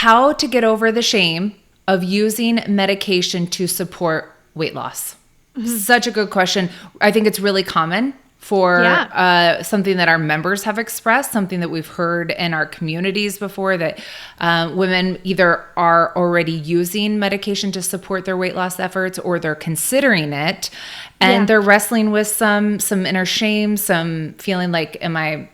how to get over the shame of using medication to support weight loss. Such a good question. I think it's really common for something that our members have expressed, something that we've heard in our communities before, that women either are already using medication to support their weight loss efforts, or they're considering it, and they're wrestling with some inner shame, some feeling like, am I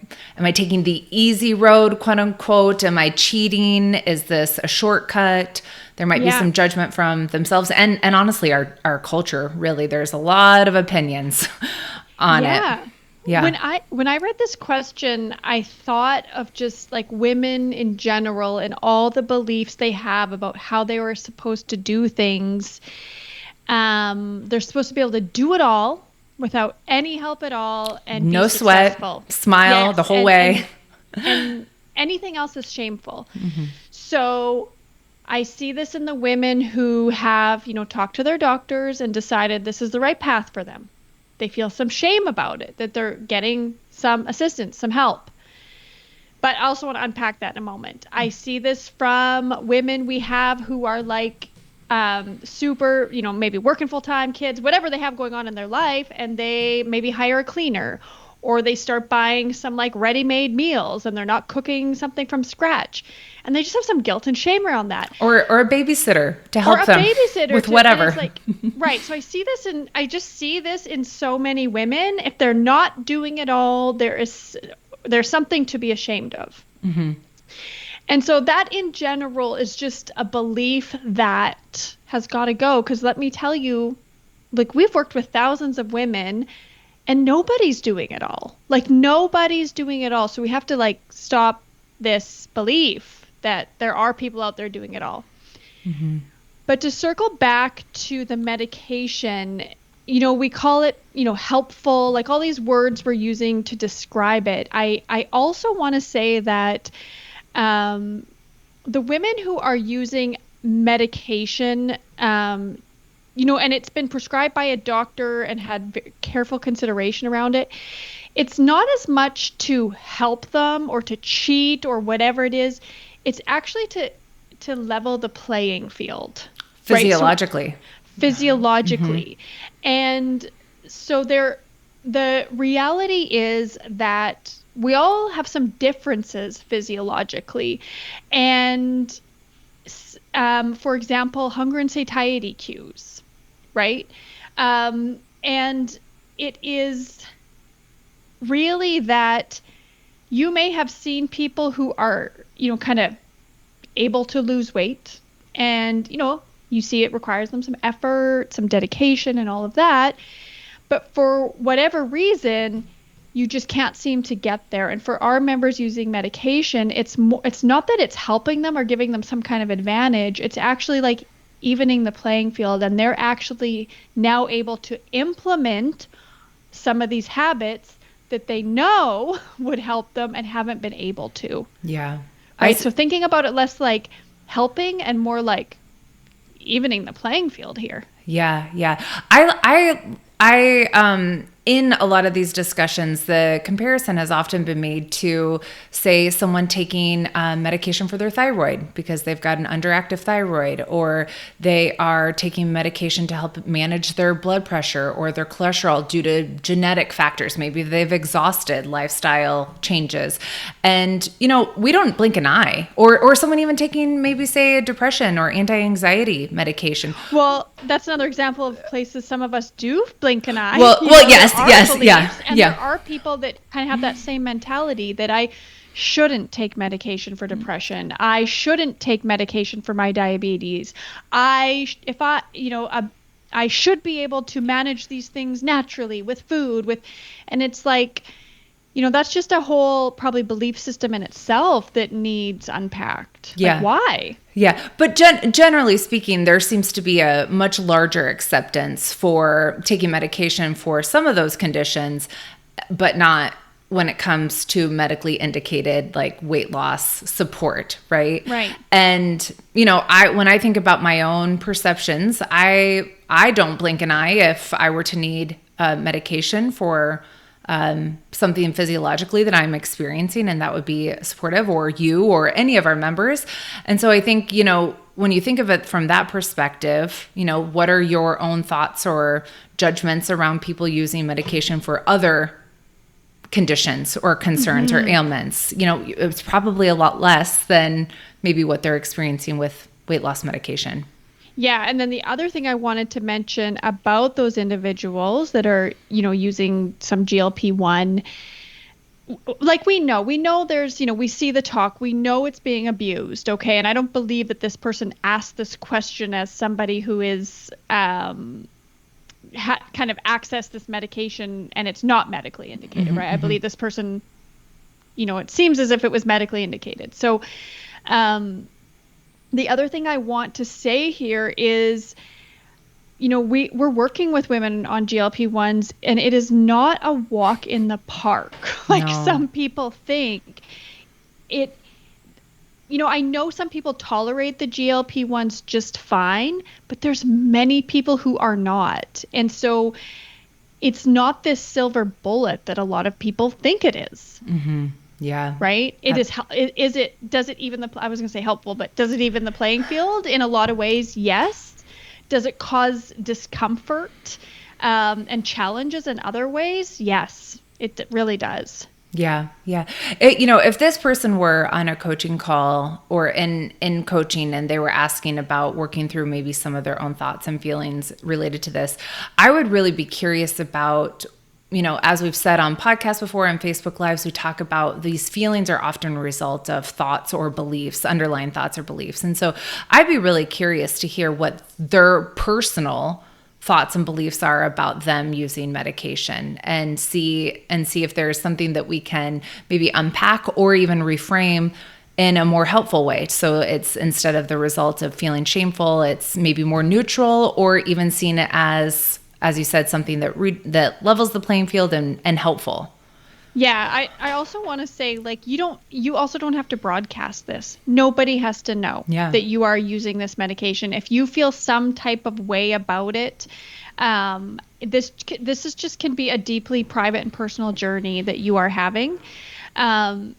taking the easy road, quote unquote? Am I cheating? Is this a shortcut? There might be some judgment from themselves, and honestly, our culture, really, there's a lot of opinions on it. Yeah. When I read this question, I thought of just like women in general and all the beliefs they have about how they were supposed to do things. They're supposed to be able to do it all without any help at all, and no be successful. Sweat, smile the whole way. And anything else is shameful. So I see this in the women who have, talked to their doctors and decided this is the right path for them. They feel some shame about it, that they're getting some assistance, some help. But I also want to unpack that in a moment. I see this from women we have who are like super, maybe working full-time, kids, whatever they have going on in their life, and they maybe hire a cleaner, or they start buying some like ready-made meals and they're not cooking something from scratch. And they just have some guilt and shame around that. Or a babysitter to help them with whatever. Right. So I just see this in so many women. If they're not doing it all, there's something to be ashamed of. And so that in general is just a belief that has got to go. Because let me tell you, like, we've worked with thousands of women and nobody's doing it all. Like, nobody's doing it all. So we have to like stop this belief that there are people out there doing it all. But to circle back to the medication, we call it, helpful, like all these words we're using to describe it. I also want to say that the women who are using medication, and it's been prescribed by a doctor and had careful consideration around it, it's not as much to help them or to cheat or whatever it is. It's actually to level the playing field. Physiologically. Right? So, physiologically. And so the reality is that we all have some differences physiologically. And for example, hunger and satiety cues, right? And it is really that you may have seen people who are, kind of able to lose weight, and, you see it requires them some effort, some dedication, and all of that. But for whatever reason, you just can't seem to get there. And for our members using medication, it's not that it's helping them or giving them some kind of advantage. It's actually like evening the playing field, and they're actually now able to implement some of these habits that they know would help them and haven't been able to. Yeah. Right. So thinking about it less like helping and more like evening the playing field here. Yeah. Yeah. I in a lot of these discussions, the comparison has often been made to, say, someone taking medication for their thyroid because they've got an underactive thyroid, or they are taking medication to help manage their blood pressure or their cholesterol due to genetic factors. Maybe they've exhausted lifestyle changes. And, we don't blink an eye. Or someone even taking maybe, say, a depression or anti-anxiety medication. Well, that's another example of places some of us do blink an eye. Well, yes. And there are people that kind of have that same mentality that I shouldn't take medication for depression. I shouldn't take medication for my diabetes. I should be able to manage these things naturally with food, and it's like, that's just a whole probably belief system in itself that needs unpacked. Yeah. Like, why? Yeah. But generally speaking, there seems to be a much larger acceptance for taking medication for some of those conditions, but not when it comes to medically indicated like weight loss support. Right. Right. And, when I think about my own perceptions, I don't blink an eye if I were to need medication for something physiologically that I'm experiencing, and that would be supportive, or you or any of our members. And so I think, when you think of it from that perspective, what are your own thoughts or judgments around people using medication for other conditions or concerns or ailments? It's probably a lot less than maybe what they're experiencing with weight loss medication. Yeah. And then the other thing I wanted to mention about those individuals that are, using some GLP-1, like we know there's, we see the talk, we know it's being abused. Okay. And I don't believe that this person asked this question as somebody who is, kind of accessed this medication and it's not medically indicated, right? I believe this person, it seems as if it was medically indicated. So, the other thing I want to say here is, we're working with women on GLP-1s, and it is not a walk in the park like some people think. I know some people tolerate the GLP-1s just fine, but there's many people who are not. And so it's not this silver bullet that a lot of people think it is. Mm-hmm. Yeah. Right? Does it even I was going to say helpful, but does it even the playing field? In a lot of ways, yes. Does it cause discomfort and challenges in other ways? Yes, it really does. Yeah. Yeah. If this person were on a coaching call or in coaching and they were asking about working through maybe some of their own thoughts and feelings related to this, I would really be curious about, as we've said on podcasts before and Facebook Lives, we talk about these feelings are often a result of thoughts or beliefs, underlying thoughts or beliefs. And so I'd be really curious to hear what their personal thoughts and beliefs are about them using medication, and see if there's something that we can maybe unpack or even reframe in a more helpful way. So it's, instead of the result of feeling shameful, it's maybe more neutral, or even seen it as you said, something that levels the playing field and helpful. Yeah, I also want to say, like, you also don't have to broadcast this. Nobody has to know that you are using this medication. If you feel some type of way about it, this is just can be a deeply private and personal journey that you are having. And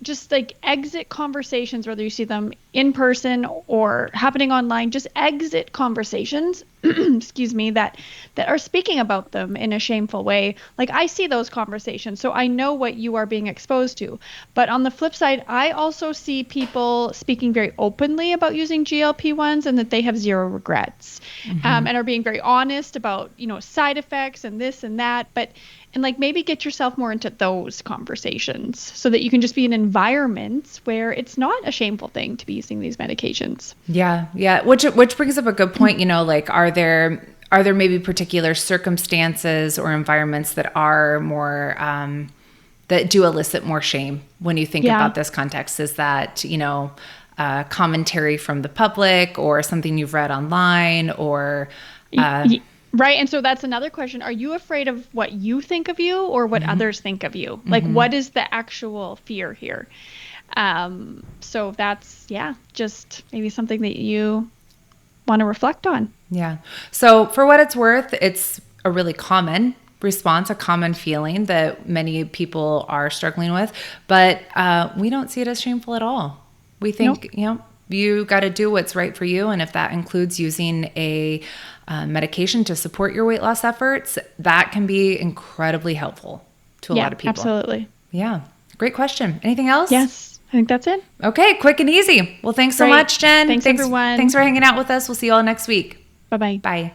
just exit conversations, whether you see them in person or happening online, just exit conversations, excuse me, that are speaking about them in a shameful way. Like, I see those conversations, so I know what you are being exposed to. But on the flip side, I also see people speaking very openly about using GLP-1s and that they have zero regrets, and are being very honest about, side effects and this and that. And maybe get yourself more into those conversations so that you can just be in environments where it's not a shameful thing to be using these medications. Yeah. Yeah. Which brings up a good point, are there maybe particular circumstances or environments that are more, that do elicit more shame when you think about this context? Is that, commentary from the public or something you've read online or, right. And so that's another question. Are you afraid of what you think of you or what others think of you? Like, what is the actual fear here? So that's, just maybe something that you want to reflect on. Yeah. So for what it's worth, it's a really common response, a common feeling that many people are struggling with, but we don't see it as shameful at all. We think, you got to do what's right for you. And if that includes using a medication to support your weight loss efforts, that can be incredibly helpful to a lot of people. Absolutely. Yeah. Great question. Anything else? Yes. I think that's it. Okay. Quick and easy. Well, thanks so much, Jen. Thanks, everyone. Thanks for hanging out with us. We'll see you all next week. Bye-bye. Bye.